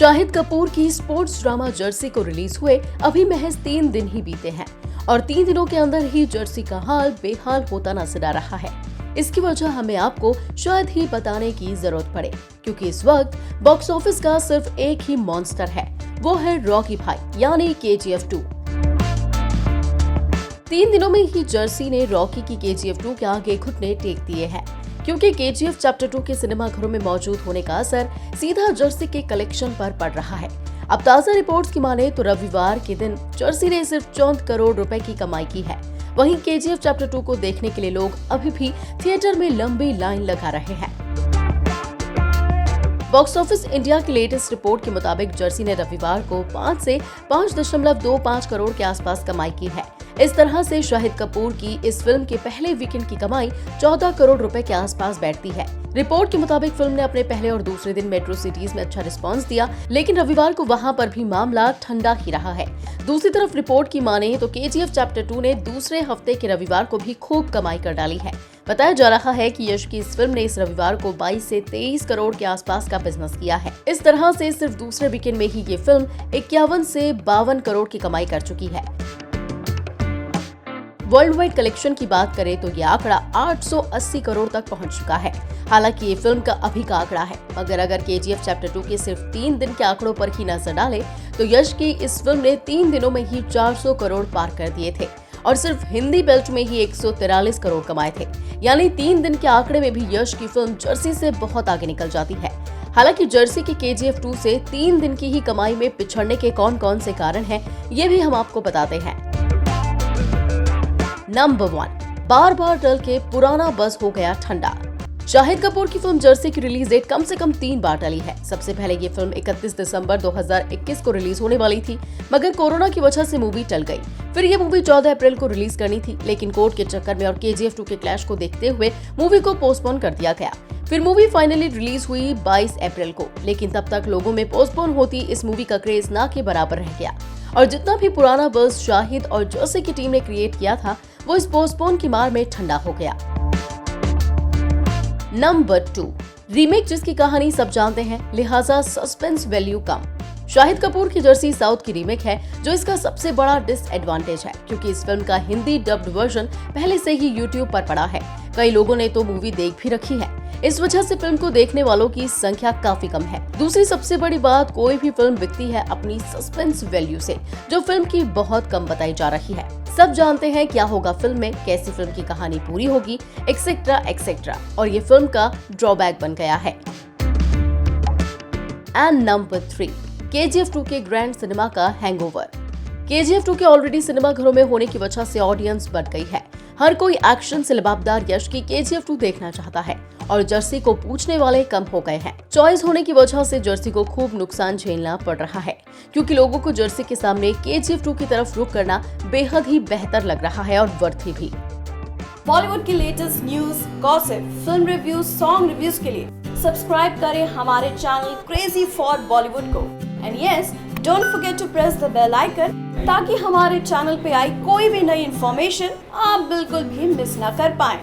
शाहिद कपूर की sports drama Jersey को release हुए अभी महज 3 दिन ही बीते हैं और 3 दिनों के अंदर ही जर्सी का हाल बेहाल होता नजर आ रहा है। इसकी वजह हमें आपको शायद ही बताने की जरूरत पड़े, क्योंकि इस वक्त बॉक्स ऑफिस का सिर्फ एक ही मॉन्स्टर है, वो है रॉकी भाई यानी KGF 2। 3 दिनों में ही जर्सी ने रॉकी की KGF 2 के आगे घुटने टेक दिए हैं, क्योंकि KGF चैप्टर 2 के सिनेमाघरों में मौजूद होने का असर सीधा जर्सी के कलेक्शन पर पड़ रहा है। अब ताजा रिपोर्ट्स की माने तो रविवार के दिन जर्सी ने सिर्फ 14 करोड़ रुपए की कमाई की है। वहीं KGF चैप्टर 2 को देखने के लिए लोग अभी भी थिएटर में लंबी लाइन लगा रहे हैं। बॉक्स ऑफिस इंडिया की लेटेस्ट रिपोर्ट के मुताबिक जर्सी ने रविवार को 5 से 5.25 करोड़ के आसपास कमाई की है। इस तरह से शाहिद कपूर की इस फिल्म के पहले वीकेंड की कमाई 14 करोड़ रुपए के आसपास बैठती है। रिपोर्ट के मुताबिक फिल्म ने अपने पहले और दूसरे दिन मेट्रो सिटीज में अच्छा रिस्पांस दिया, लेकिन रविवार को वहां पर भी मामला ठंडा ही रहा है। दूसरी तरफ रिपोर्ट की माने तो KGF चैप्टर 2 ने दूसरे हफ्ते के रविवार को भी खूब कमाई कर डाली है। बताया जा रहा है कि यश की इस फिल्म ने इस रविवार को 22 से 23 करोड़ के आसपास का बिजनेस किया है। इस तरह से सिर्फ दूसरे वीकेंड में ही ये फिल्म 51 से 52 करोड़ की कमाई कर चुकी है। वर्ल्ड वाइड कलेक्शन की बात करें तो ये आंकड़ा 880 करोड़ तक पहुंच चुका है। हालांकि ये फिल्म का अभी का आंकड़ा है, मगर अगर KGF चैप्टर 2 के सिर्फ 3 दिन के आंकड़ों पर ही नजर डाले तो यश की इस फिल्म ने 3 दिनों में ही 400 करोड़ पार कर दिए थे और सिर्फ हिंदी बेल्ट में ही 143 करोड़ कमाए थे। यानी 3 दिन के आंकड़े में भी यश की फिल्म जर्सी से बहुत आगे निकल जाती है। हालांकि जर्सी की KGF 2 से 3 दिन की ही कमाई में पिछड़ने के कौन-कौन से कारण हैं, ये भी हम आपको बताते हैं। नंबर 1, बार बार टल के पुराना बज़ हो गया ठंडा। शाहिद कपूर की फिल्म जर्सी की रिलीज डेट कम से कम 3 बार टली है। सबसे पहले ये फिल्म 31 दिसंबर 2021 को रिलीज होने वाली थी, मगर कोरोना की वजह से मूवी टल गई। फिर ये मूवी 14 अप्रैल को रिलीज करनी थी, लेकिन कोर्ट के चक्कर में और KGF 2 के क्लैश को देखते हुए मूवी को पोस्टपोन कर दिया गया। फिर मूवी फाइनली रिलीज हुई 22 अप्रैल को, लेकिन तब तक लोगों में पोस्टपोन होती इस मूवी का क्रेज ना के बराबर रह गया और जितना भी पुराना बज़ शाहिद और जर्सी की टीम ने क्रिएट किया था वो इस पोस्टपोन की मार में ठंडा हो गया। नंबर 2, रीमेक जिसकी कहानी सब जानते हैं, लिहाजा सस्पेंस वैल्यू कम। शाहिद कपूर की जर्सी साउथ की रीमेक है, जो इसका सबसे बड़ा डिसएडवांटेज है, क्योंकि इस फिल्म का हिंदी डब्ड वर्जन पहले से ही YouTube पर पड़ा है। कई लोगों ने तो मूवी देख भी रखी है। इस वजह से फिल्म को देखने वालों की संख्या काफी कम है। दूसरी सबसे बड़ी बात, कोई भी फिल्म बिकती है अपनी सस्पेंस वैल्यू से, जो फिल्म की बहुत कम बताई जा रही है। सब जानते हैं क्या होगा फिल्म में, कैसी फिल्म की कहानी पूरी होगी, एक्सेट्रा एक्सेट्रा, और ये फिल्म का ड्रॉबैक बन गया है। एंड नंबर 3, KGF 2 के ग्रैंड सिनेमा का हैंगओवर। KGF 2 के ऑलरेडी सिनेमाघरों में होने की वजह से ऑडियंस बढ़ गई है। हर कोई एक्शन से लबाबदार यश की KGF 2 देखना चाहता है और जर्सी को पूछने वाले कम हो गए हैं। चॉइस होने की वजह से जर्सी को खूब नुकसान झेलना पड़ रहा है, क्योंकि लोगों को जर्सी के सामने KGF 2 की तरफ रुख करना बेहद ही बेहतर लग रहा है और वर्थी भी। बॉलीवुड की latest news, gossip, film reviews, song reviews के लिए सब्सक्राइब करें हमारे चैनल क्रेजी फॉर बॉलीवुड को। And yes, don't forget to press the bell icon, ताकि हमारे चैनल पे आई कोई भी नई इन्फॉर्मेशन आप बिल्कुल भी मिस ना कर पाएं।